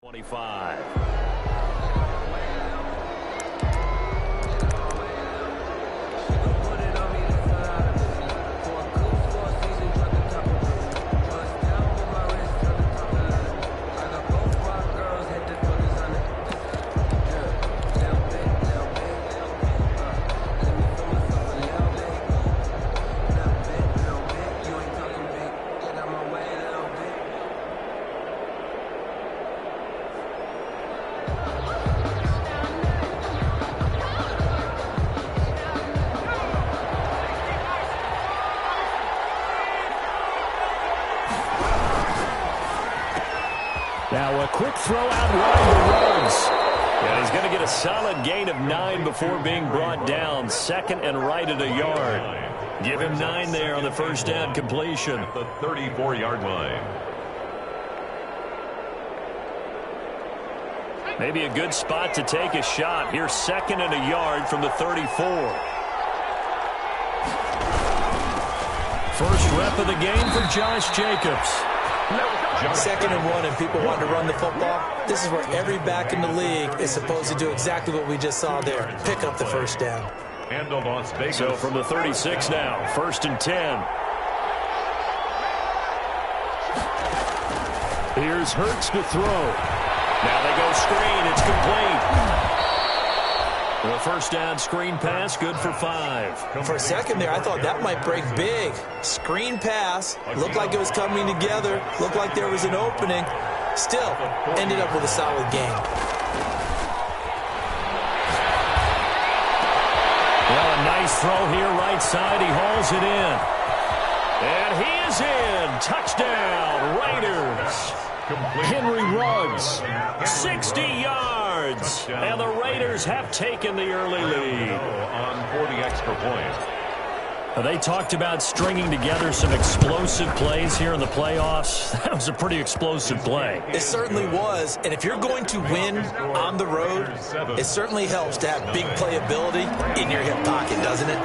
25. Now a quick throw out wide to Ruggs. And he's going to get a solid gain of 9 before being brought down. Second and right at a yard. Give him 9 there on the first down completion. The 34-yard line. Maybe a good spot to take a shot. Here's second and a yard from the 34. First rep of the game for Josh Jacobs. Second and 1 and people want to run the football. This is where every back in the league is supposed to do exactly what we just saw there. Pick up the first down. So from the 36 now, first and 10. Here's Hurts to throw. Now they go screen. It's complete. The first down screen pass, good for 5. For a second there, I thought that might break big. Screen pass, looked like it was coming together, looked like there was an opening. Still, ended up with a solid game. Well, a nice throw here, right side. He hauls it in. And he is in. Touchdown, Raiders. Henry Ruggs, 60 yards. And the Raiders have taken the early lead. On for the extra point. They talked about stringing together some explosive plays here in the playoffs. That was a pretty explosive play. It certainly was. And if you're going to win on the road, it certainly helps to have big playability in your hip pocket, doesn't it?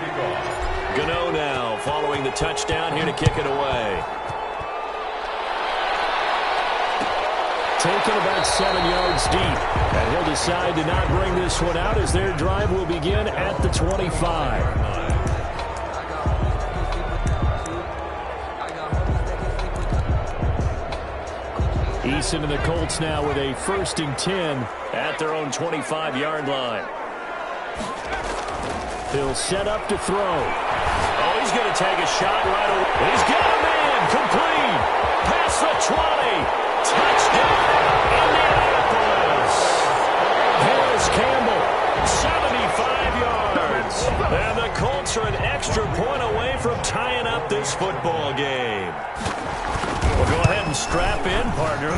Gano now following the touchdown here to kick it away. Taken about 7 yards deep. And he'll decide to not bring this one out as their drive will begin at the 25. Eason and the Colts now with a first and 10 at their own 25-yard line. He'll set up to throw. Oh, he's going to take a shot right away. He's got him in. Complete. Past the 20. Touchdown, Indianapolis. Harris Campbell, 75 yards. And the Colts are an extra point away from tying up this football game. Well, go ahead and strap in, partner.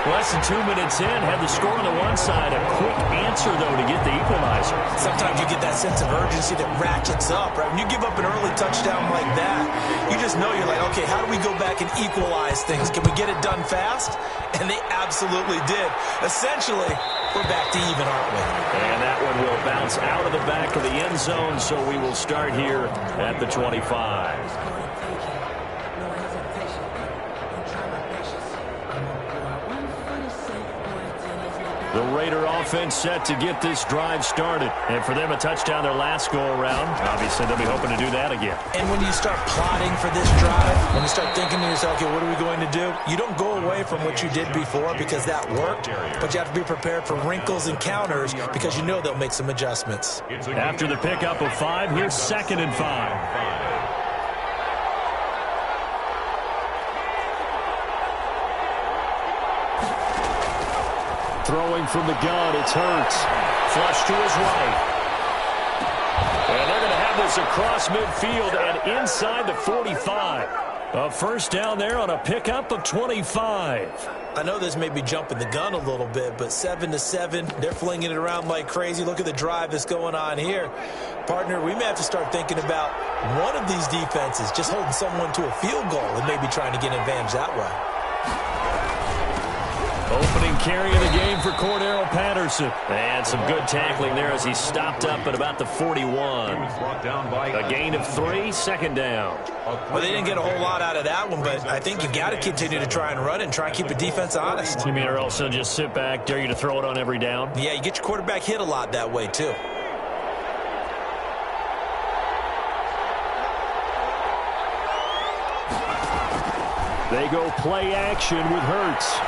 Less than 2 minutes in, had the score on the one side. A quick answer, though, to get the equalizer. Sometimes you get that sense of urgency that ratchets up, right? When you give up an early touchdown like that, you just know you're like, okay, how do we go back and equalize things? Can we get it done fast? And they absolutely did. Essentially, we're back to even, aren't we? And that one will bounce out of the back of the end zone, so we will start here at the 25. The Raider offense set to get this drive started. And for them, a touchdown their last go-around. Obviously, they'll be hoping to do that again. And when you start plotting for this drive, when you start thinking to yourself, okay, what are we going to do? You don't go away from what you did before because that worked, but you have to be prepared for wrinkles and counters because you know they'll make some adjustments. After the pickup of 5, here's second and 5. Throwing from the gun, it's Hurts. Flush to his right. And they're going to have this across midfield and inside the 45. A first down there on a pickup of 25. I know this may be jumping the gun a little bit, but 7-7, they're flinging it around like crazy. Look at the drive that's going on here. Partner, we may have to start thinking about one of these defenses just holding someone to a field goal and maybe trying to get an advantage that way. Opening carry of the game for Cordero Patterson. And some good tackling there as he stopped up at about the 41. A gain of 3, second down. Well, they didn't get a whole lot out of that one, but I think you've got to continue to try and run and try and keep the defense honest. You mean or else they'll just sit back, dare you to throw it on every down? Yeah, you get your quarterback hit a lot that way, too. They go play action with Hurts.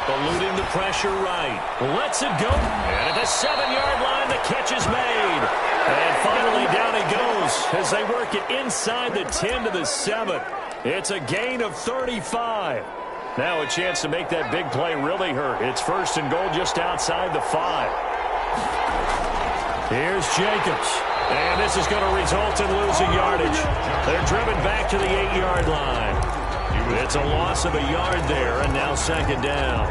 Eluding the pressure right. Lets it go. And at the 7-yard line, the catch is made. And finally down he goes as they work it inside the 10 to the 7. It's a gain of 35. Now a chance to make that big play really hurt. It's first and goal just outside the 5. Here's Jacobs. And this is going to result in losing yardage. They're driven back to the 8-yard line. It's a loss of a yard there, and now second down.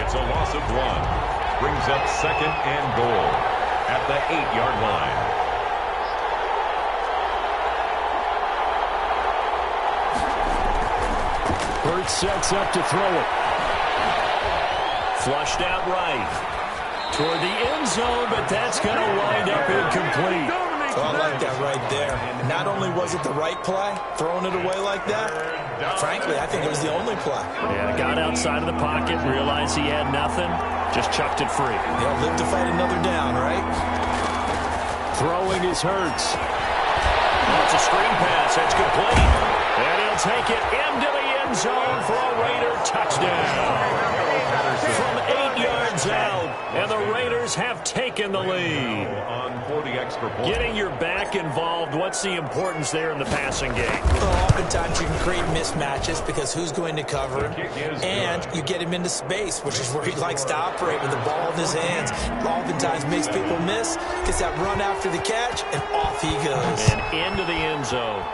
It's a loss of 1. Brings up second and goal at the 8-yard line. Hurts sets up to throw it. Flushed out right. Toward the end zone, but that's going to wind up incomplete. Oh, I like that right there. Not only was it the right play, throwing it away like that, frankly, I think it was the only play. Yeah, got outside of the pocket, realized he had nothing, just chucked it free. They'll live to fight another down, right? Throwing his Hurts. It's a screen pass. That's complete. And he'll take it into the end zone for a Raider touchdown. From 8 yards out, and the Raiders have taken the lead. For the extra point. Getting your back involved, what's the importance there in the passing game? Well, oftentimes you can create mismatches because who's going to cover him, and you get him into space, which is where he likes to operate with the ball in his hands. Oftentimes makes people miss, gets that run after the catch, and off he goes. And into the end zone.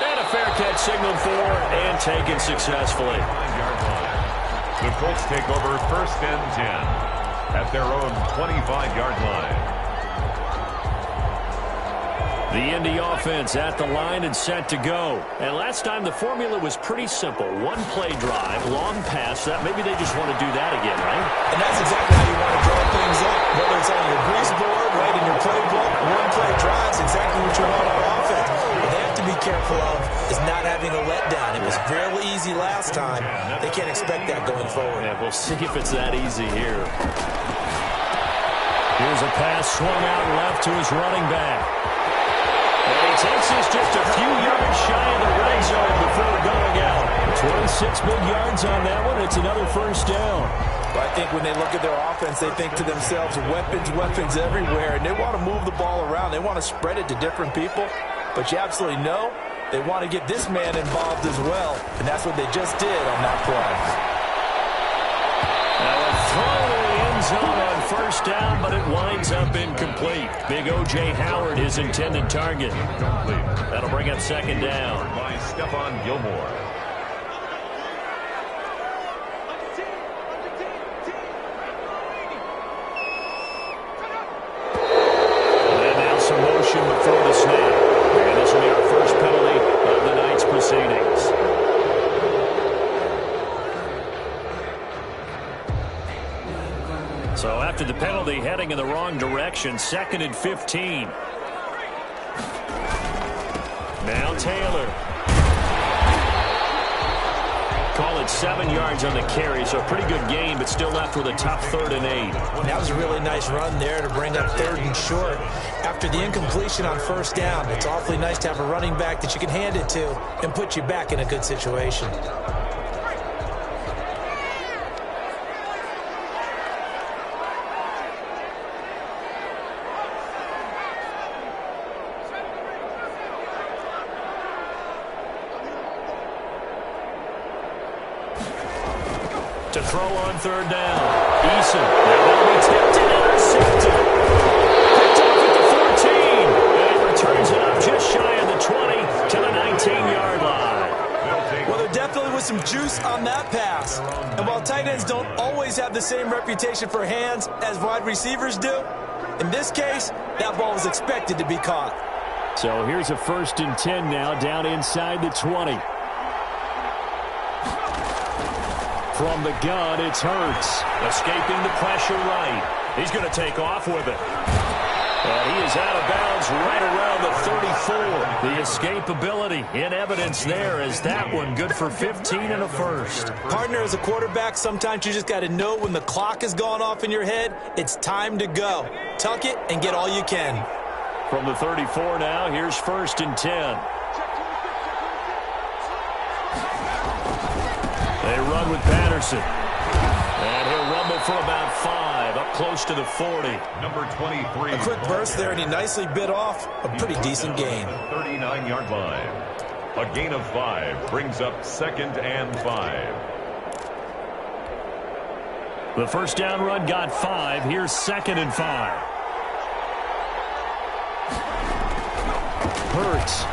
And a fair catch signaled for and taken successfully. The Colts take over first and 10 at their own 25-yard line. The Indy offense at the line and set to go. And last time the formula was pretty simple. One-play drive, long pass. That maybe they just want to do that again, right? And that's exactly how you want to draw things up. Whether it's on your grease board, right in your playbook, one-play drives, exactly what you want on offense. What they have to be careful of is not having a letdown. It was fairly easy last time. They can't expect that going forward. Yeah, we'll see if it's that easy here. Here's a pass swung out left to his running back. And he takes this just a few yards shy of the red zone before going out. 26 big yards on that one. It's another first down. But I think when they look at their offense, they think to themselves, weapons, weapons everywhere. And they want to move the ball around. They want to spread it to different people. But you absolutely know they want to get this man involved as well. And that's what they just did on that play. Now a throw in the end zone on first down, but it winds up incomplete. Big O.J. Howard, his intended target. That'll bring up second down. By Stephon Gilmore. And now some motion before the snap. And this will be our first penalty of the night's proceedings. So after the penalty, heading in the wrong direction, second and 15. Now Taylor. Call it 7 yards on the carry, so a pretty good gain, but still left with a tough 3rd and 8. That was a really nice run there to bring up 3rd and short. After the incompletion on first down, it's awfully nice to have a running back that you can hand it to and put you back in a good situation. To throw on 3rd down. Eason. That will be tipped and intercepted. Picked off at the 14. And he returns it up just shy of the 20 to the 19-yard line. Well, there definitely was some juice on that pass. And while tight ends don't always have the same reputation for hands as wide receivers do, in this case, that ball was expected to be caught. So here's a 1st and 10 now, down inside the 20. From the gun, it's Hurts. Escaping the pressure right. He's going to take off with it. And he is out of bounds right around the 34. The escapability in evidence there as that one good for 15 and a first. Partner, as a quarterback, sometimes you just got to know when the clock has gone off in your head, it's time to go. Tuck it and get all you can. From the 34 now, here's 1st and 10. They run with Patterson. And he'll rumble for about 5, up close to the 40. Number 23. A quick burst there, and he nicely bit off a pretty decent gain. 39-yard line. A gain of 5 brings up 2nd and 5. The first down run got 5. Here's 2nd and 5. Hurts.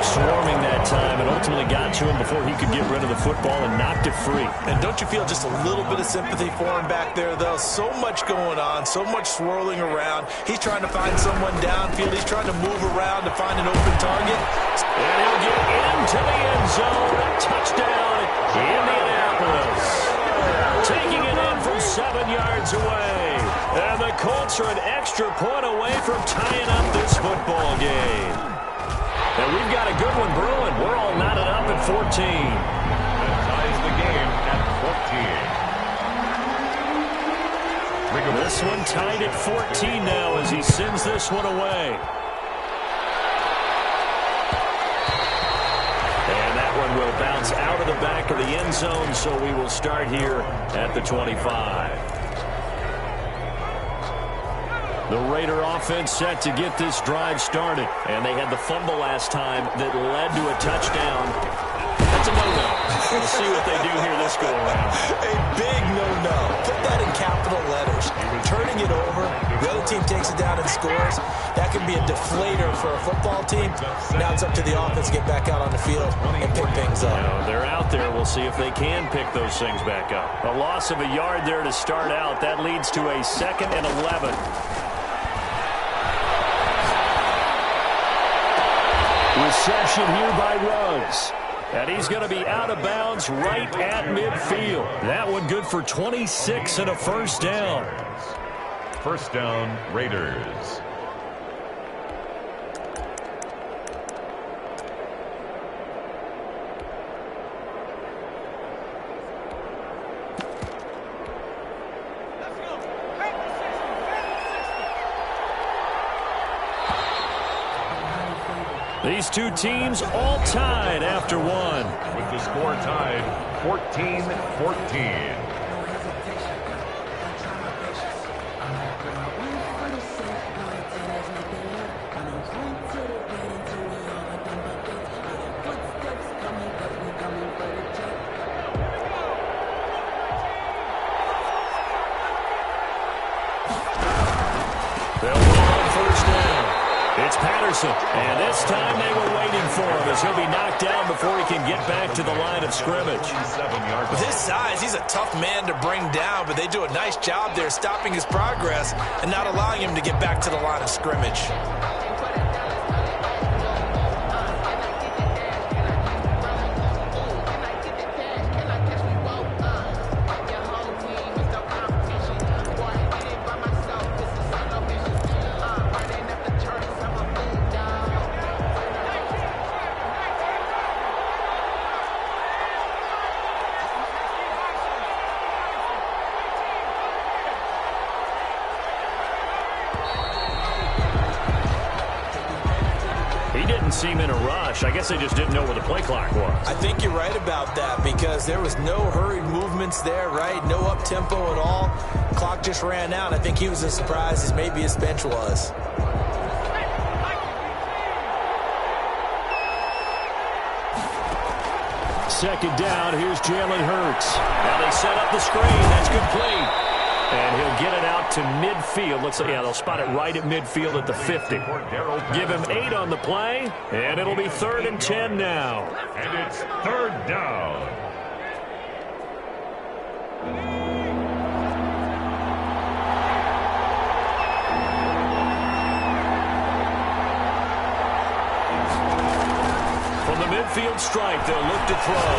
Swarming that time and ultimately got to him before he could get rid of the football and knocked it free. And don't you feel just a little bit of sympathy for him back there, though? So much going on, so much swirling around. He's trying to find someone downfield. He's trying to move around to find an open target. And he'll get into the end zone. Touchdown, Indianapolis. Taking it in from 7 yards away. And the Colts are an extra point away from tying up this football game. And we've got a good one brewing. We're all knotted up at 14. That ties the game at 14. This one tied at 14 now as he sends this one away. And that one will bounce out of the back of the end zone, so we will start here at the 25. The Raider offense set to get this drive started. And they had the fumble last time that led to a touchdown. That's a no-no. We'll see what they do here this go-around. A big no-no. Put that in capital letters. Turning it over, the other team takes it down and scores. That can be a deflator for a football team. Now it's up to the offense to get back out on the field and pick things up. They're out there. We'll see if they can pick those things back up. A loss of a yard there to start out. That leads to a 2nd and 11. Reception here by Ruggs. And he's going to be out of bounds right at midfield. That one good for 26 and a first down. First down, Raiders. These two teams all tied after one. With the score tied, 14-14. It's Patterson. And this time they were waiting for him as he'll be knocked down before he can get back to the line of scrimmage. With his size, he's a tough man to bring down, but they do a nice job there stopping his progress and not allowing him to get back to the line of scrimmage. Seem in a rush. I guess they just didn't know where the play clock was. I think you're right about that because there was no hurried movements there, right? No up-tempo at all. Clock just ran out. I think he was as surprised as maybe his bench was. Second down, here's Jalen Hurts. Now they set up the screen. That's complete. And he'll get it out to midfield. Looks like, yeah, they'll spot it right at midfield at the 50. Give him 8 on the play, and it'll be 3rd and 10 now. And it's 3rd down. the midfield stripe. They'll look to throw.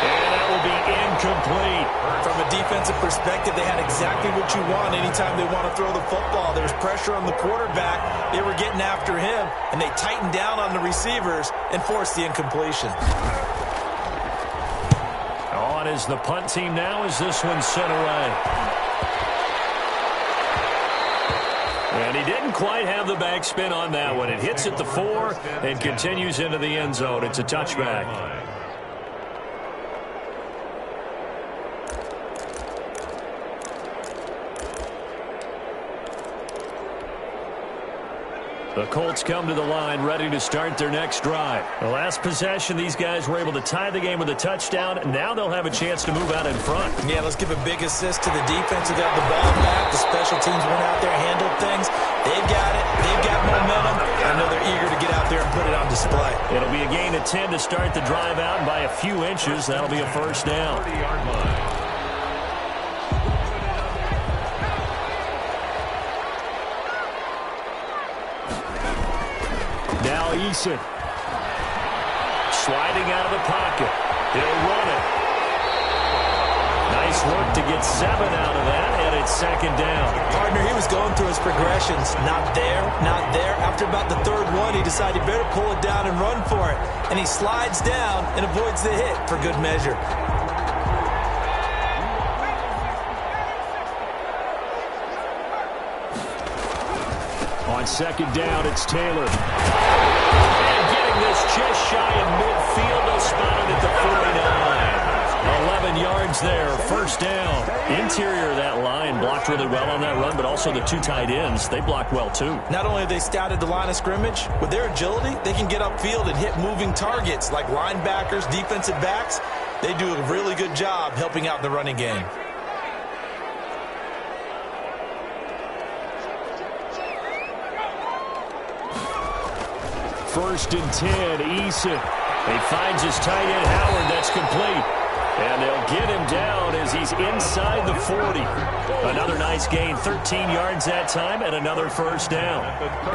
And that will be incomplete. From a defensive perspective, they had exactly what you want anytime they want to throw the football. There was pressure on the quarterback. They were getting after him, and they tightened down on the receivers and forced the incompletion. On is the punt team now as this one's sent away. And he didn't quite have the backspin on that one. It hits at the 4 and continues into the end zone. It's a touchback. The Colts come to the line, ready to start their next drive. The last possession, these guys were able to tie the game with a touchdown. Now they'll have a chance to move out in front. Yeah, let's give a big assist to the defense who got the ball back. The special teams went out there, handled things. They've got it. They've got momentum. I know they're eager to get out there and put it on display. It'll be a gain of 10 to start the drive out, and by a few inches, that'll be a first down. 30-yard line. Now Eason. Sliding out of the pocket. He'll run it. Nice work to get 7 out of that, and it's second down. Partner, he was going through his progressions. Not there, not there. After about the third one, he decided he better pull it down and run for it. And he slides down and avoids the hit for good measure. On second down, it's Taylor. And getting this just shy of midfield, they'll spot it at the 49. 11 yards there, first down. Interior of that line blocked really well on that run, but also the 2 tight ends, they blocked well too. Not only have they scouted the line of scrimmage, with their agility, they can get upfield and hit moving targets like linebackers, defensive backs. They do a really good job helping out in the running game. First and 10, Eason. He finds his tight end, Howard. That's complete. And they'll get him down as he's inside the 40. Another nice gain, 13 yards that time, and another first down.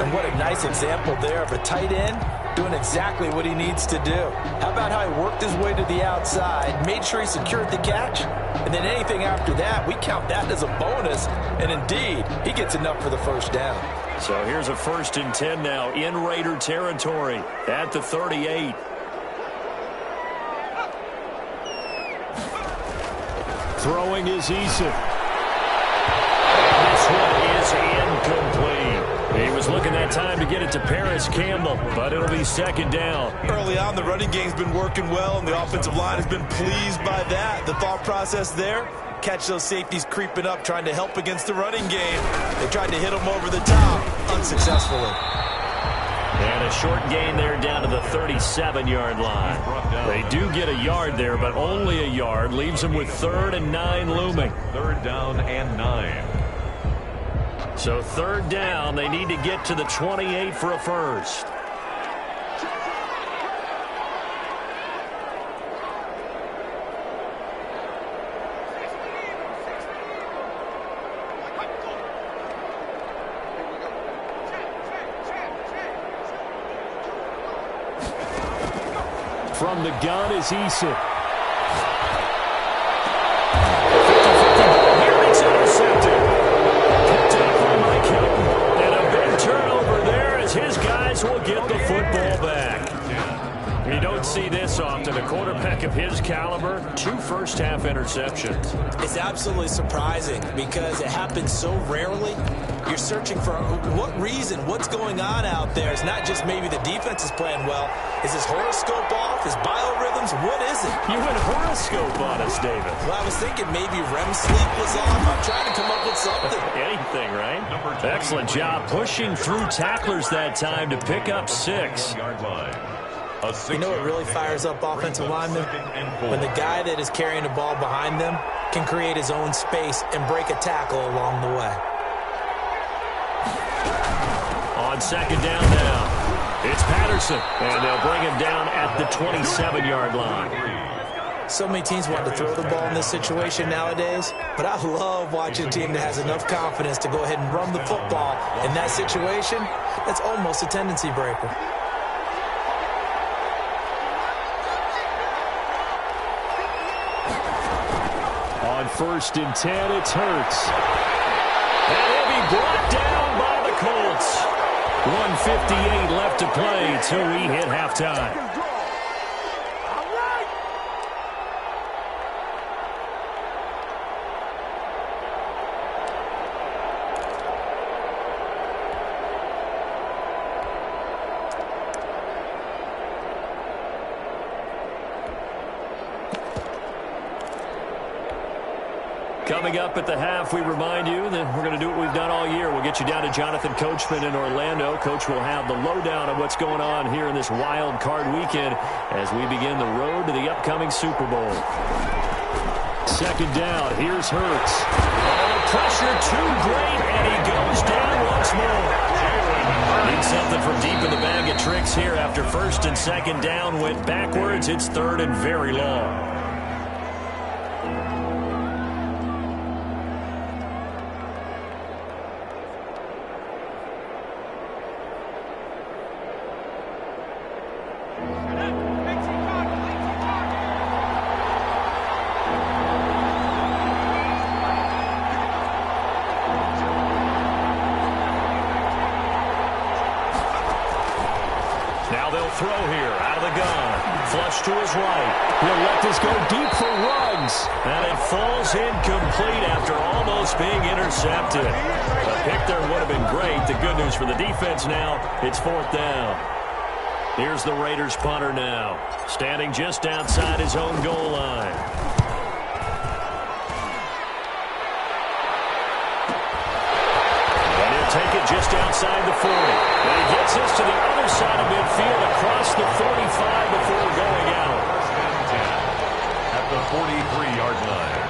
And what a nice example there of a tight end doing exactly what he needs to do. How about how he worked his way to the outside, made sure he secured the catch, and then anything after that, we count that as a bonus. And indeed, he gets enough for the first down. So here's a first and 10 now in Raider territory at the 38. Throwing is Eason. This one is incomplete. He was looking that time to get it to Paris Campbell, but it'll be second down. Early on, the running game's been working well, and the offensive line has been pleased by that. The thought process there, catch those safeties creeping up, trying to help against the running game. They tried to hit them over the top, unsuccessfully. And a short gain there down to the 37-yard line. They do get a yard there, but only a yard. Leaves them with 3rd and 9 looming. 3rd down and 9. So 3rd down, they need to get to the 28 for a first. From the gun is Eason. Here it's intercepted. Picked up by Mike Hilton. And a big turnover there as his guys will get the football back. You don't see this often. A quarterback of his caliber, 2 first-half interceptions. It's absolutely surprising because it happens so rarely. You're searching for what reason, what's going on out there. It's not just maybe the defense is playing well. Is his horoscope off? His biorhythms? What is it? You went horoscope on us, David. Well, I was thinking maybe REM sleep was off. I'm trying to come up with something. Anything, right? Excellent job pushing through tacklers that time to pick up 6. You know what really fires up offensive linemen? When the guy that is carrying the ball behind them can create his own space and break a tackle along the way. On second down now, it's Patterson, and they'll bring him down at the 27-yard line. So many teams want to throw the ball in this situation nowadays, but I love watching a team that has enough confidence to go ahead and run the football. In that situation, that's almost a tendency breaker. 1st and 10. It's Hurts. And he'll be brought down by the Colts. 1:58 left to play till we hit halftime. Coming up at the half, we remind you that we're going to do what we've done all year. We'll get you down to Jonathan Coachman in Orlando. Coach will have the lowdown of what's going on here in this wild card weekend as we begin the road to the upcoming Super Bowl. 2nd down. Here's Hurts. Oh, pressure too great, and he goes down once more. Need something from deep in the bag of tricks here after 1st and 2nd down. Went backwards. It's 3rd and very long. Throw here out of the gun. Flush to his right. He'll let this go deep for Ruggs. And it falls incomplete after almost being intercepted. The pick there would have been great. The good news for the defense now, it's 4th down. Here's the Raiders punter now. Standing just outside his own goal line. Take it just outside the 40. And he gets this to the other side of midfield across the 45 before going out. 1st and 10 at the 43-yard line.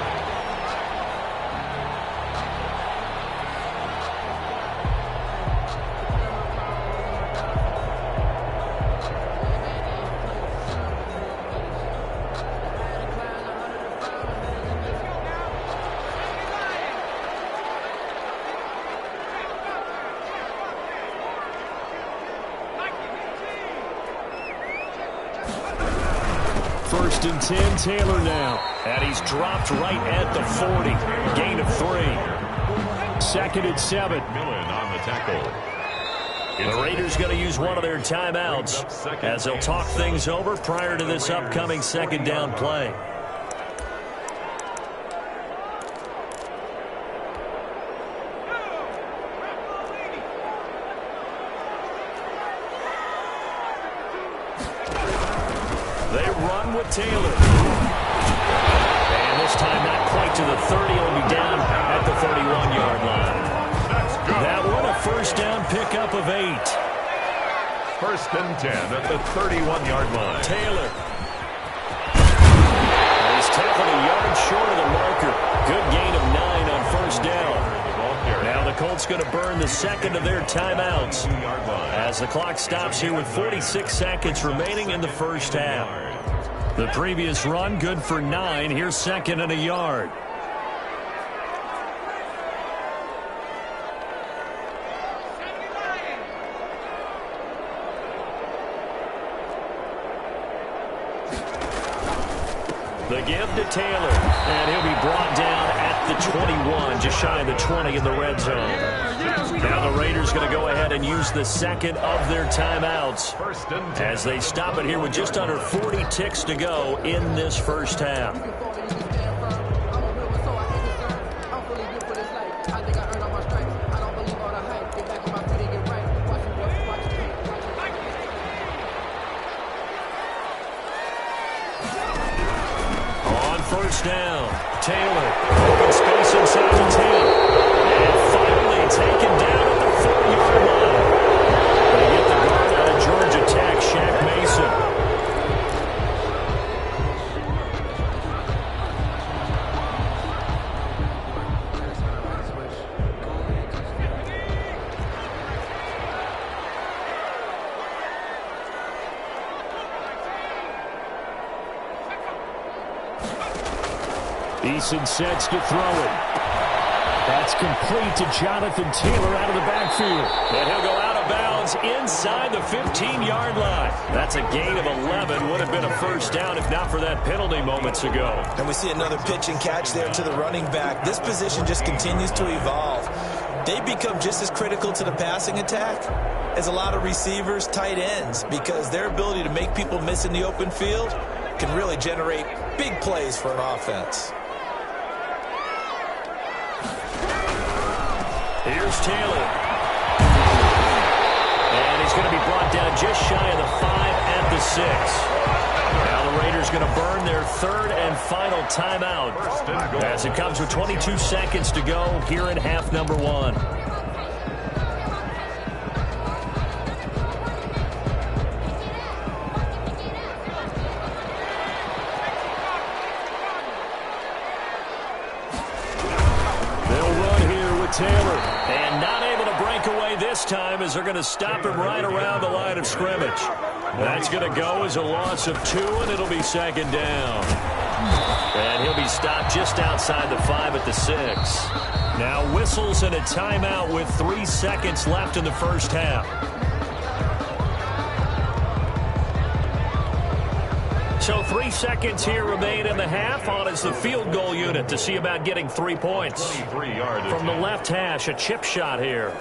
And 10, Taylor now. And he's dropped right at the 40. Gain of 3. 2nd and 7. Millen on the tackle. The Raiders going to use one of their timeouts as they'll talk things over prior to this upcoming 2nd down play. Taylor. And this time not quite to the 30. He'll be down at the 31-yard line. That one a 1st down pickup of 8. 1st and 10 at the 31-yard line. Taylor. He's tackled a yard short of the marker. Good gain of 9 on 1st down. Now the Colts going to burn the 2nd of their timeouts as the clock stops here with 46 seconds remaining in the 1st half. The previous run, good for 9. Here's 2nd and a yard. The give to Taylor, and he'll be brought down at the 21, just shy of the 20 in the red zone. Now the Raiders going to go ahead and use the 2nd of their timeouts as they stop it here with just under 40 ticks to go in this 1st half. On 1st down, Taylor, open space inside the 10. And finally taken down at the 4-yard line. They get the guard out of Georgia Tech, Shaq Mason. Eason sets to throw it. That's complete to Jonathan Taylor out of the backfield. And he'll go out of bounds inbounds inside the 15-yard line. That's a gain of 11. Would have been a first down if not for that penalty moments ago. And we see another pitch and catch there to the running back. This position just continues to evolve. They become just as critical to the passing attack as a lot of receivers, tight ends, because their ability to make people miss in the open field can really generate big plays for an offense. Here's Taylor. And he's going to be brought down just shy of the 5 at the 6. Now the Raiders going to burn their third and final timeout as it comes with 22 seconds to go here in half number 1. Taylor, and not able to break away this time as they're going to stop him right around the line of scrimmage. That's going to go as a loss of 2, and it'll be second down. And he'll be stopped just outside the 5 at the 6. Now whistles and a timeout with 3 seconds left in the first half. So 3 seconds here remain in the half. On is the field goal unit to see about getting 3 points. From the left hash, a chip shot here.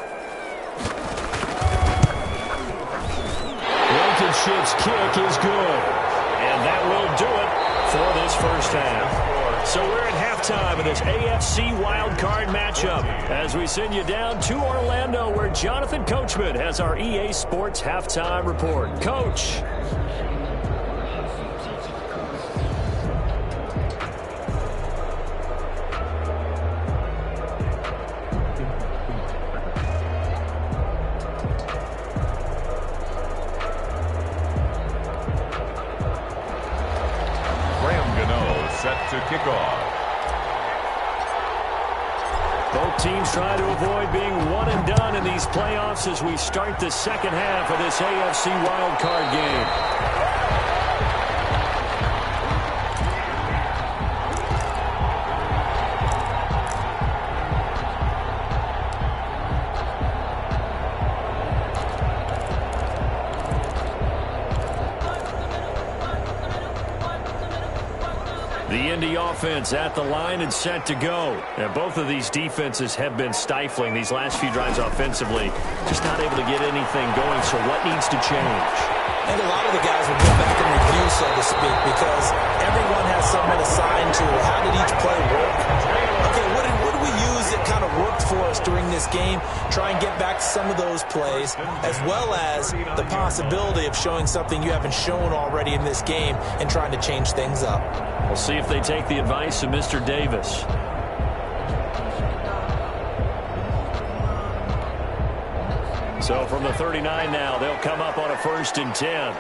Blankenship's kick is good. And that will do it for this first half. So we're at halftime in this AFC wildcard matchup as we send you down to Orlando where Jonathan Coachman has our EA Sports halftime report. Coach. To kick off. Both teams try to avoid being one and done in these playoffs as we start the second half of this AFC wildcard game. The Indy offense at the line and set to go. And both of these defenses have been stifling these last few drives offensively. Just not able to get anything going, so what needs to change? And a lot of the guys will go back and review, so to speak, because everyone has something assigned to how did each play work. Okay, what did we use that kind of worked for us during this game? Try and get back to some of those plays, as well as the possibility of showing something you haven't shown already in this game and trying to change things up. We'll see if they take the advice of Mr. Davis. So from the 39 now, they'll come up on a 1st and 10.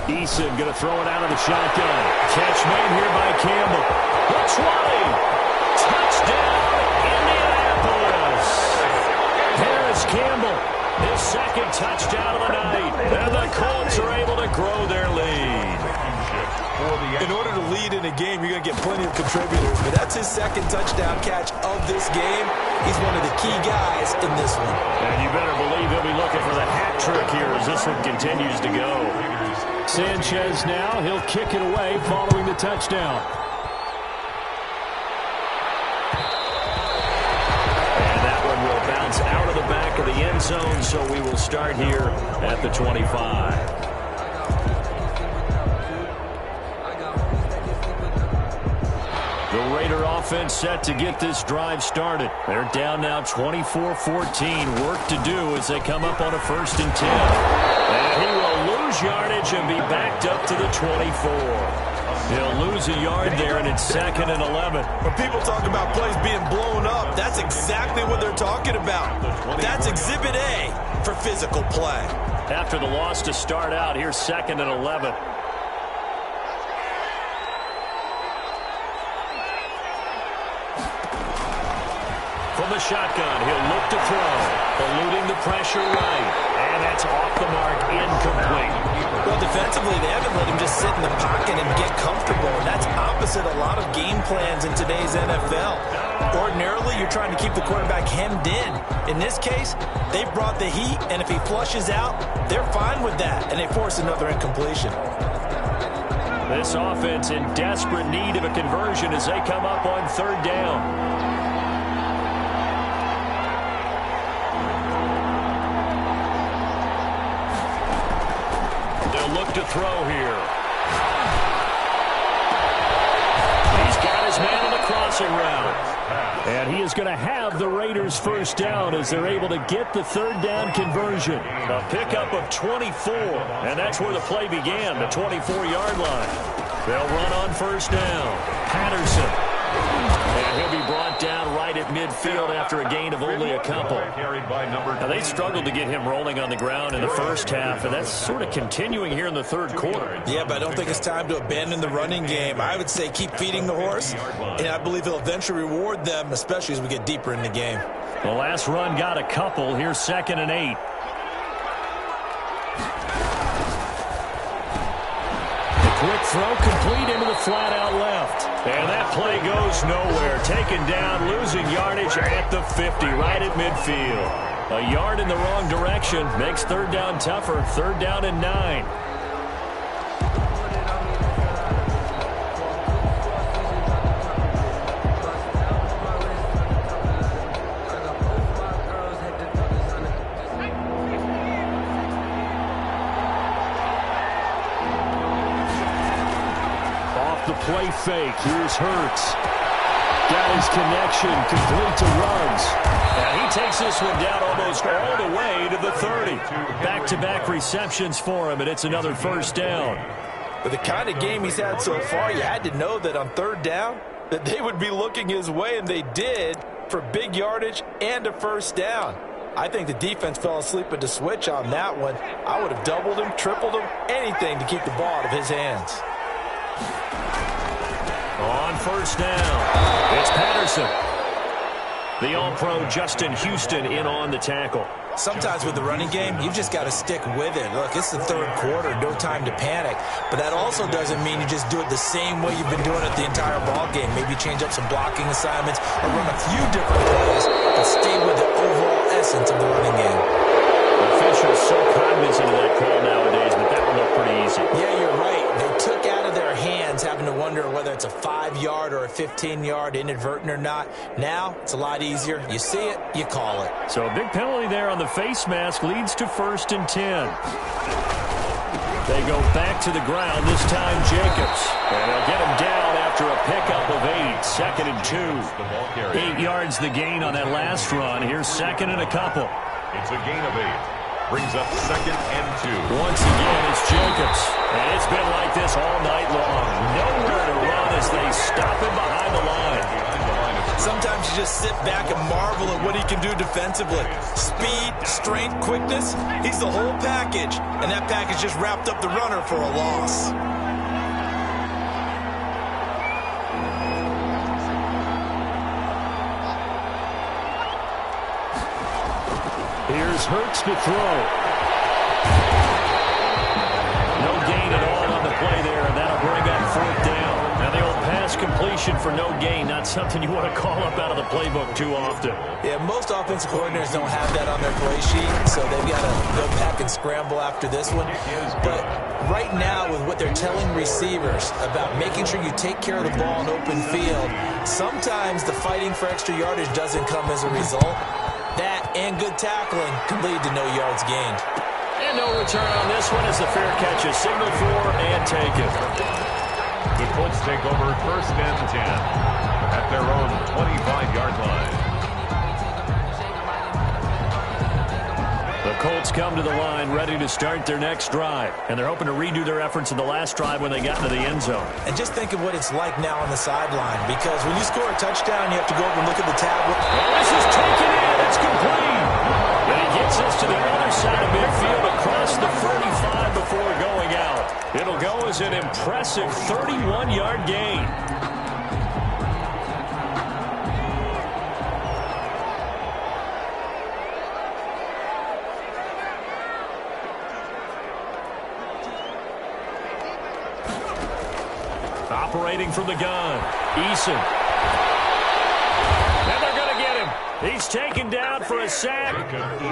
Eason going to throw it out of the shotgun. Catch made here by Campbell. The 20. Touchdown, Indianapolis. Harris Campbell, his second touchdown of the night. And the Colts are able to grow their lead. In order to lead in a game, you're going to get plenty of contributors. But that's his second touchdown catch of this game. He's one of the key guys in this one. And you better believe he'll be looking for the hat trick here as this one continues to go. Sanchez now, he'll kick it away following the touchdown. And that one will bounce out of the back of the end zone, so we will start here at the 25. The Raider offense set to get this drive started. They're down now 24-14. Work to do as they come up on a 1st and 10. And he will lose yardage and be backed up to the 24. He'll lose a yard there, and it's 2nd and 11. When people talk about plays being blown up, that's exactly what they're talking about. That's Exhibit A for physical play. After the loss to start out, here's 2nd and 11. From from the shotgun. He'll look to throw. Eluding the pressure right. And that's off the mark. Incomplete. Well, defensively, they haven't let him just sit in the pocket and get comfortable. And that's opposite a lot of game plans in today's NFL. Ordinarily, you're trying to keep the quarterback hemmed in. In this case, they brought the heat, and if he flushes out, they're fine with that, and they force another incompletion. This offense in desperate need of a conversion as they come up on third down. They'll look to throw here. He's got his man on the crossing route. And he is going to have the Raiders first down as they're able to get the third down conversion. A pickup of 24, and that's where the play began, the 24-yard line. They'll run on first down. Patterson. And he'll be brought down right at midfield after a gain of only a couple. Now, they struggled to get him rolling on the ground in the first half, and that's sort of continuing here in the third quarter. Yeah, but I don't think it's time to abandon the running game. I would say keep feeding the horse, and I believe he'll eventually reward them, especially as we get deeper in the game. The last run got a couple. Here's 2nd and 8. Quick throw complete into the flat out left. And that play goes nowhere. Taken down, losing yardage at the 50, right at midfield. A yard in the wrong direction makes third down tougher. Third down and 9. Play fake. Here's Hurts. Got his connection. Complete to Ruggs. And he takes this one down almost all the way to the 30. Back-to-back receptions for him, and it's another first down. With the kind of game he's had so far, you had to know that on third down that they would be looking his way, and they did, for big yardage and a first down. I think the defense fell asleep at the switch on that one. I would have doubled him, tripled him, anything to keep the ball out of his hands. On first down, it's Patterson. The All-Pro Justin Houston in on the tackle. Sometimes with the running game, you've just got to stick with it. Look, it's the third quarter, no time to panic. But that also doesn't mean you just do it the same way you've been doing it the entire ball game. Maybe change up some blocking assignments or run a few different plays, but stay with the overall essence of the running game. Officials so cognizant of that call nowadays, but that one looked pretty easy. Yeah, you're right. They took out of their hands having to wonder whether it's a 5-yard or a 15-yard, inadvertent or not. Now, it's a lot easier. You see it, you call it. So a big penalty there on the face mask leads to 1st and 10. They go back to the ground, this time Jacobs. And they'll get him down after a pickup of 8. 2nd and 2. 8 yards the gain on that last run. Here's 2nd and a couple. It's a gain of 8. Brings up 2nd and 2. Once again, it's Jacobs. And it's been like this all night long. Nowhere to run as they stop him behind the line. Sometimes you just sit back and marvel at what he can do defensively. Speed, strength, quickness, he's the whole package. And that package just wrapped up the runner for a loss. Here's Hurts to throw. No gain at all on the play there, and that'll bring up 4th down. Now the old pass completion for no gain, not something you want to call up out of the playbook too often. Yeah, most offensive coordinators don't have that on their play sheet, so they've got to go back and scramble after this one. But right now, with what they're telling receivers about making sure you take care of the ball in open field, sometimes the fighting for extra yardage doesn't come as a result. That and good tackling can lead to no yards gained. And no return on this one as the fair catch is signaled for and taken. The Colts take over 1st and 10 at their own 25-yard line. The Colts come to the line ready to start their next drive. And they're hoping to redo their efforts in the last drive when they got into the end zone. And just think of what it's like now on the sideline, because when you score a touchdown, you have to go up and look at the tablet. Well, this is taken in. It's complete. And he gets this to the other side of midfield across the 45 before going out. It'll go as an impressive 31-yard gain. Operating from the gun, Eason. And they're going to get him. He's taken down for a sack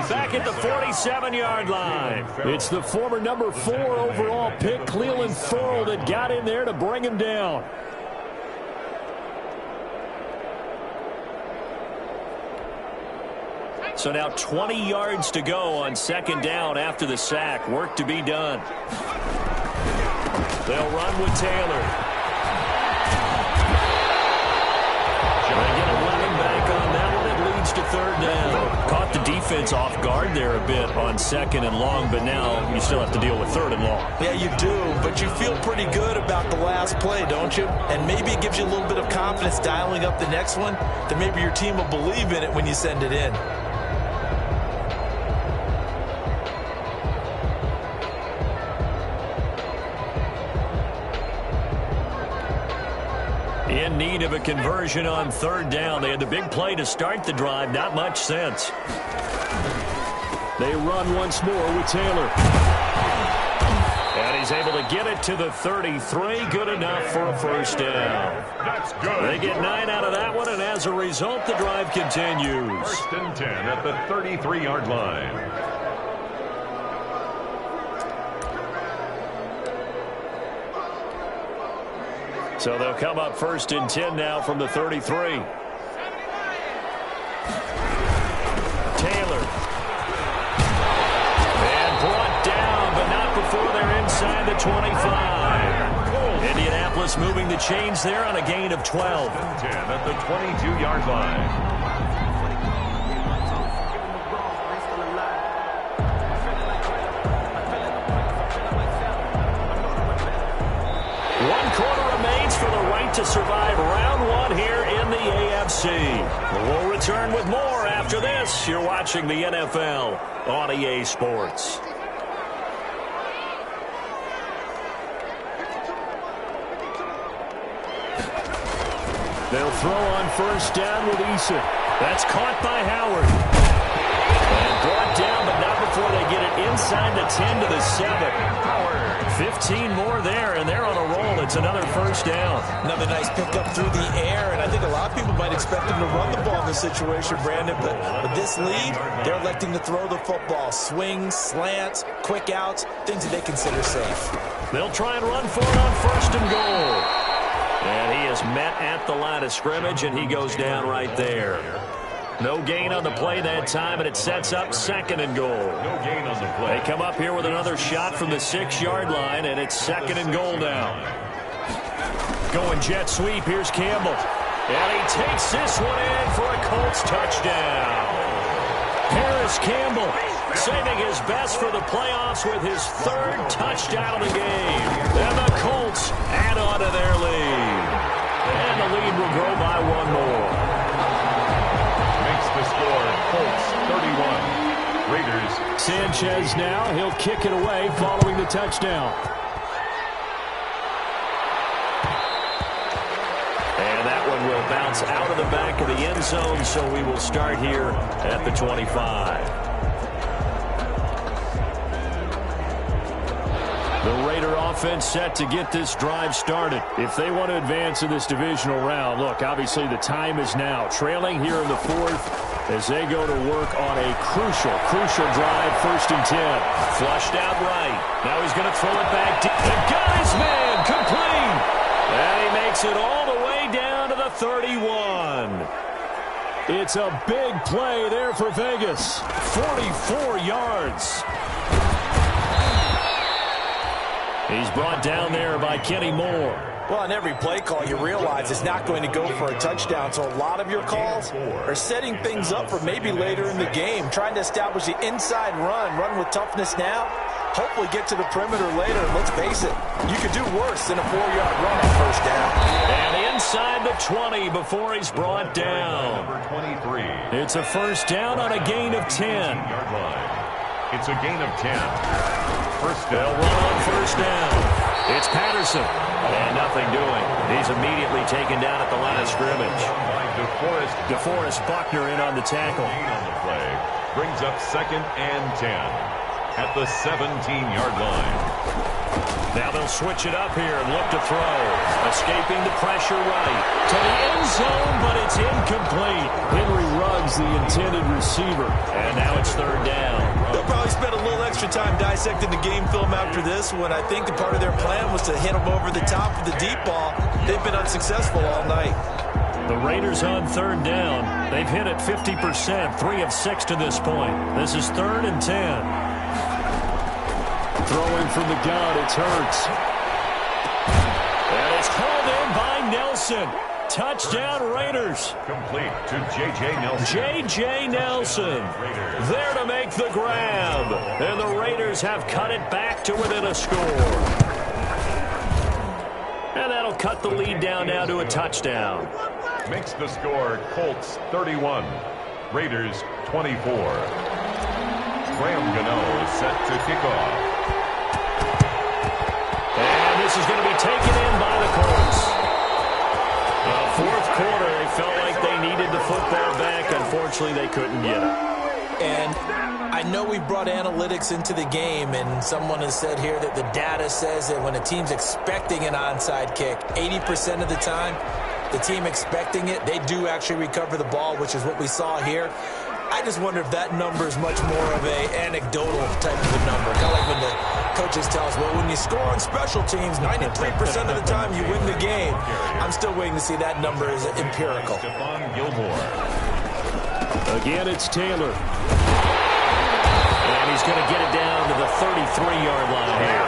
back at the 47-yard line. It's the former number 4 overall pick, Cleveland Thurl, that got in there to bring him down. So now 20 yards to go on second down after the sack. Work to be done. They'll run with Taylor. They get a running back on that one. It leads to third down. Caught the defense off guard there a bit on second and long, but now you still have to deal with third and long. Yeah, you do, but you feel pretty good about the last play, don't you? And maybe it gives you a little bit of confidence dialing up the next one, that maybe your team will believe in it when you send it in. In need of a conversion on third down. They had the big play to start the drive. Not much sense. They run once more with Taylor. And he's able to get it to the 33. Good enough for a first down. That's good. They get 9 out of that one, and as a result, the drive continues. First and 10 at the 33-yard line. So they'll come up first and 10 now from the 33. Taylor. And brought down, but not before they're inside the 25. Indianapolis moving the chains there on a gain of 12. 10 at the 22-yard line. For the right to survive round one here in the AFC. We'll return with more after this. You're watching the NFL on EA Sports. They'll throw on first down with Eason. That's caught by Howard. And brought down, but not before they get it inside the 10 to the 7. Howard. 15 more there, and they're on a roll. It's another first down. Another nice pickup through the air, and I think a lot of people might expect them to run the ball in this situation, Brandon, but with this lead, they're electing to throw the football. Swings, slants, quick outs, things that they consider safe. They'll try and run for it on first and goal. And he is met at the line of scrimmage, and he goes down right there. No gain on the play that time, and it sets up second and goal. No gain on the play. They come up here with another shot from the 6-yard line, and it's second and goal now. Going jet sweep, here's Campbell. And he takes this one in for a Colts touchdown. Harris Campbell saving his best for the playoffs with his third touchdown of the game. And the Colts add on to their lead. And the lead will grow by one more. The score, Colts 31, Raiders. Sanchez now, he'll kick it away following the touchdown. And that one will bounce out of the back of the end zone, so we will start here at the 25. The Raider offense set to get this drive started. If they want to advance in this divisional round, look, obviously the time is now. Trailing here in the fourth as they go to work on a crucial drive, first and 10. Flushed out right. Now he's going to throw it back deep. And got his man complete. And he makes it all the way down to the 31. It's a big play there for Vegas. 44 yards. He's brought down there by Kenny Moore. Well, on every play call, you realize it's not going to go for a touchdown. So a lot of your calls are setting things up for maybe later in the game, trying to establish the inside run with toughness now, hopefully get to the perimeter later. Let's face it, you could do worse than a 4-yard run on first down. And inside the 20 before he's brought down. Number 23. It's a first down on a gain of 10. Yard line. It's a gain of 10. First down. They'll run on first down. It's Patterson. And nothing doing. He's immediately taken down at the line of scrimmage. DeForest Buckner in on the tackle. On the play. Brings up second and 10 at the 17-yard line. Now they'll switch it up here and look to throw. Escaping the pressure right. To the end zone, but it's incomplete. Henry Ruggs, the intended receiver. And now it's third down. They'll probably spend a little extra time dissecting the game film after this one. I think the part of their plan was to hit them over the top of the deep ball. They've been unsuccessful all night. The Raiders on third down. They've hit it 50%, 3 of 6 to this point. This is 3rd and 10. Throwing from the gun, it's Hurts. And it's hauled in by Nelson. Touchdown, Raiders. Complete to J.J. Nelson. J.J. Nelson there to make the grab. And the Raiders have cut it back to within a score. And that'll cut the lead down now to a touchdown. Makes the score Colts 31, Raiders 24. Graham Gano is set to kick off. And this is going to be taken in by the Colts. Fourth quarter, they felt like they needed the football back. Unfortunately, they couldn't get it. And I know we brought analytics into the game, and someone has said here that the data says that when a team's expecting an onside kick, 80% of the time, the team expecting it, they do actually recover the ball, which is what we saw here. I just wonder if that number is much more of an anecdotal type of a number. Kind of like when the coaches tell us, well, when you score on special teams, 93% of the time you win the game. I'm still waiting to see that number is empirical. Stephon Gilmore. Again, it's Taylor. And he's going to get it down to the 33-yard line here.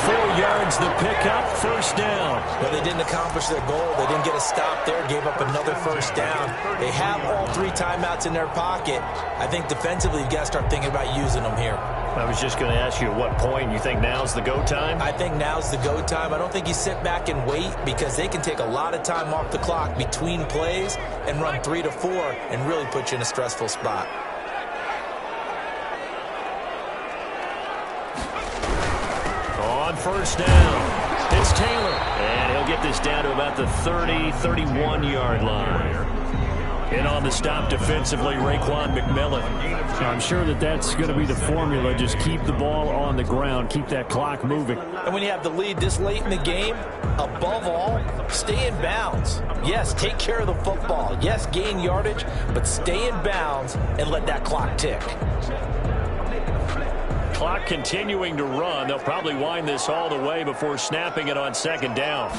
4 yards the pickup, first down. But they didn't accomplish their goal. They didn't get a stop there, gave up another first down. They have all 3 timeouts in their pocket. I think defensively, you've got to start thinking about using them here. I was just going to ask you at what point you think now's the go time? I think now's the go time. I don't think you sit back and wait because they can take a lot of time off the clock between plays and run 3 to 4 and really put you in a stressful spot. On first down, it's Taylor. And he'll get this down to about the 30, 31-yard line. And on the stop defensively, Raekwon McMillan. I'm sure that that's going to be the formula. Just keep the ball on the ground. Keep that clock moving. And when you have the lead this late in the game, above all, stay in bounds. Yes, take care of the football. Yes, gain yardage, but stay in bounds and let that clock tick. Clock continuing to run. They'll probably wind this all the way before snapping it on second down.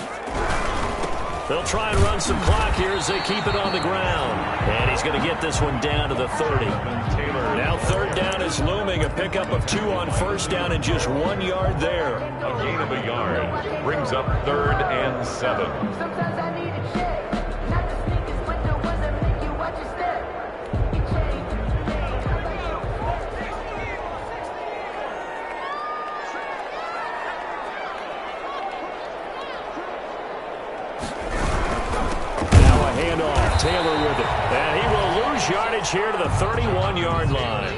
They'll try and run some clock here as they keep it on the ground. And he's going to get this one down to the 30. Now third down is looming. A pickup of 2 on first down and just 1 yard there. A gain of a yard brings up 3rd and 7. Sometimes I need a check. Not the sneakers, but the ones that make you watch your step. Taylor with it. And he will lose yardage here to the 31-yard line.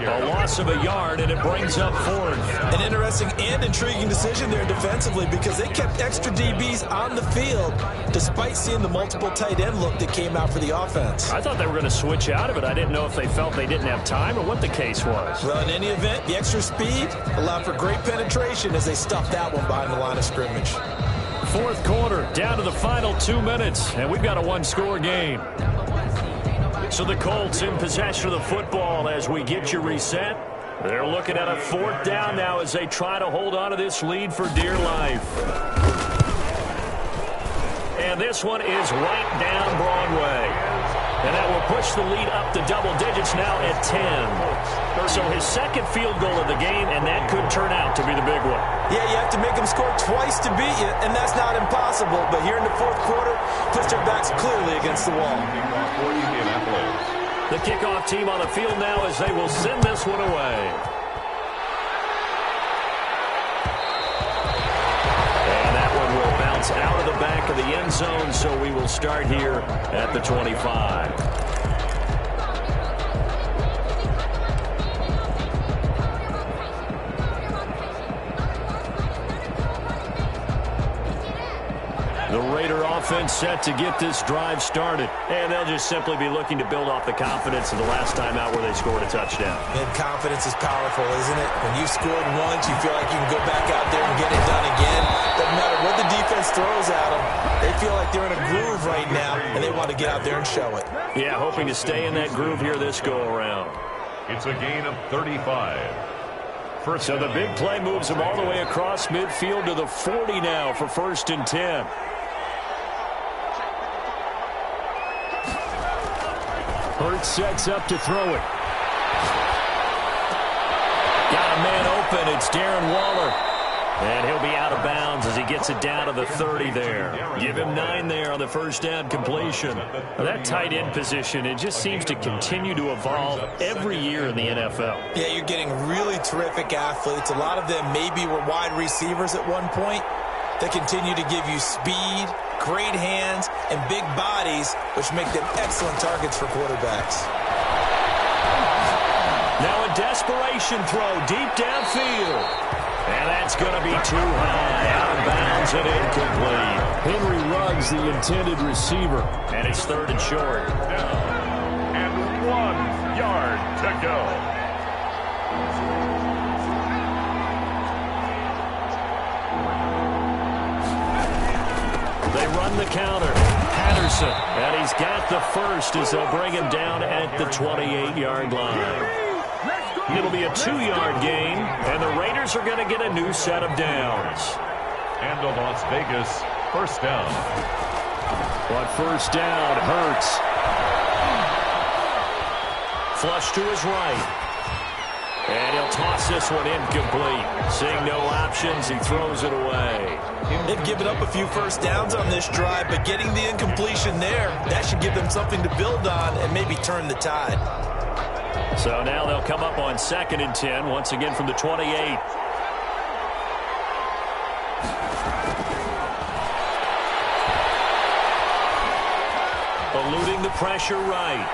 A loss of a yard, and it brings up 4th. An interesting and intriguing decision there defensively because they kept extra DBs on the field despite seeing the multiple tight end look that came out for the offense. I thought they were going to switch out of it. I didn't know if they felt they didn't have time or what the case was. Well, in any event, the extra speed allowed for great penetration as they stuffed that one behind the line of scrimmage. Fourth quarter, down to the final 2 minutes, and we've got a 1-score game. So the Colts in possession of the football as we get you reset. They're looking at a 4th down now as they try to hold on to this lead for dear life. And this one is right down Broadway. And that will push the lead up to double digits now at 10. So his second field goal of the game, and that could turn out to be the big one. Yeah, you have to make them score twice to beat you, and that's not impossible. But here in the fourth quarter, puts their backs clearly against the wall. The kickoff team on the field now as they will send this one away. And that one will bounce out of the back of the end zone, so we will start here at the 25. The Raider offense set to get this drive started. And they'll just simply be looking to build off the confidence of the last time out where they scored a touchdown. And confidence is powerful, isn't it? When you've scored once, you feel like you can go back out there and get it done again. Doesn't matter what the defense throws at them. They feel like they're in a groove right now, and they want to get out there and show it. Yeah, hoping to stay in that groove here this go-around. It's a gain of 35. So the big play moves them all the way across midfield to the 40 now for 1st and 10. Hurts sets up to throw it. Got a man open. It's Darren Waller. And he'll be out of bounds as he gets it down to the 30 there. Give him 9 there on the first down completion. That tight end position, it just seems to continue to evolve every year in the NFL. Yeah, you're getting really terrific athletes. A lot of them maybe were wide receivers at one point. They continue to give you speed, great hands, and big bodies, which make them excellent targets for quarterbacks. Now a desperation throw deep downfield. And that's going to be too high, out of bounds and incomplete. Henry Ruggs, the intended receiver. And it's 3rd and short. And 1 yard to go. They run the counter. Patterson. And he's got the first as they'll bring him down at the 28-yard line. It'll be a 2-yard gain, and the Raiders are going to get a new set of downs. And the Las Vegas first down. But first down, Hurts. Flush to his right. And he'll toss this one incomplete. Seeing no options, he throws it away. They've given up a few first downs on this drive, but getting the incompletion there, that should give them something to build on and maybe turn the tide. So now they'll come up on 2nd and 10, once again from the 28. Eluding the pressure right.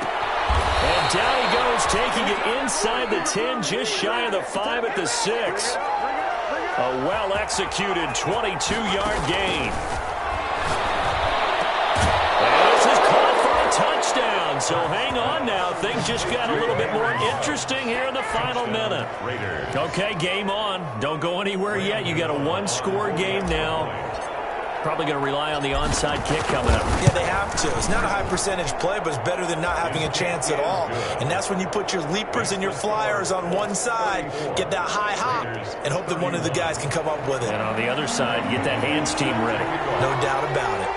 And down he goes, taking it inside the 10, just shy of the 5 at the 6. A well-executed 22-yard gain. And this is caught for a touchdown. So hang on now. Things just got a little bit more interesting here in the final minute. Okay, game on. Don't go anywhere yet. You got a 1-score game now. Probably going to rely on the onside kick coming up. Yeah, they have to. It's not a high percentage play, but it's better than not having a chance at all. And that's when you put your leapers and your flyers on one side, get that high hop, and hope that one of the guys can come up with it. And on the other side, get that hands team ready. No doubt about it.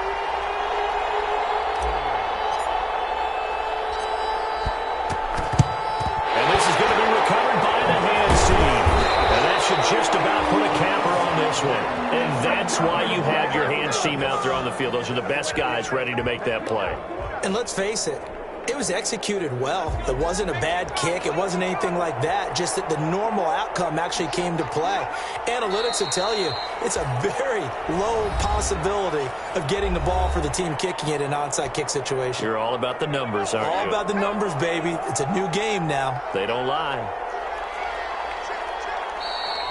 And this is going to be recovered by the hands team. And that should just about put a capper on this one. And that's why you have your hands team out there on the field. Those are the best guys ready to make that play. And let's face it, it was executed well. It wasn't a bad kick. It wasn't anything like that. Just that the normal outcome actually came to play. Analytics will tell you it's a very low possibility of getting the ball for the team kicking it in an onside kick situation. You're all about the numbers, aren't you? All about the numbers, baby. It's a new game now. They don't lie.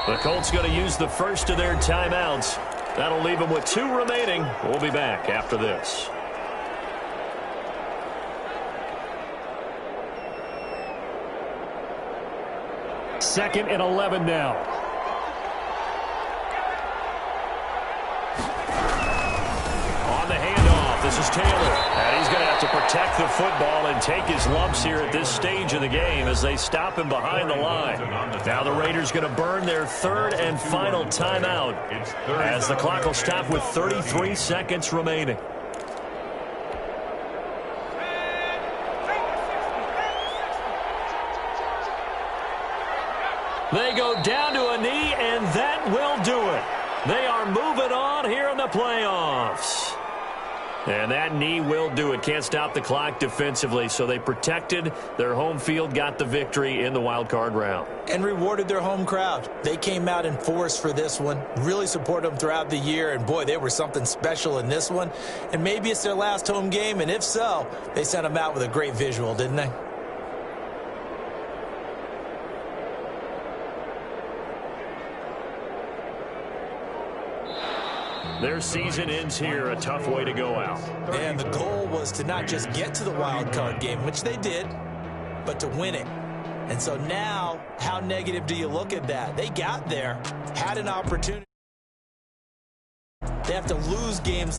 The Colts going to use the first of their timeouts. That'll leave them with 2 remaining. We'll be back after this. Second and 11 now. On the handoff, this is Taylor. And he's going to have to protect the football and take his lumps here at this stage of the game as they stop him behind the line. Now the Raiders going to burn their 3rd and final timeout as the clock will stop with 33 seconds remaining. They go down to a knee, and that will do it. They are moving on here in the playoffs. And that knee will do it. Can't stop the clock defensively, so they protected their home field, got the victory in the wild card round. And rewarded their home crowd. They came out in force for this one, really supported them throughout the year, and boy, they were something special in this one. And maybe it's their last home game, and if so, they sent them out with a great visual, didn't they? Their season ends here. A tough way to go out. And the goal was to not just get to the wild card game, which they did, but to win it. And so now, how negative do you look at that? They got there, had an opportunity. They have to lose games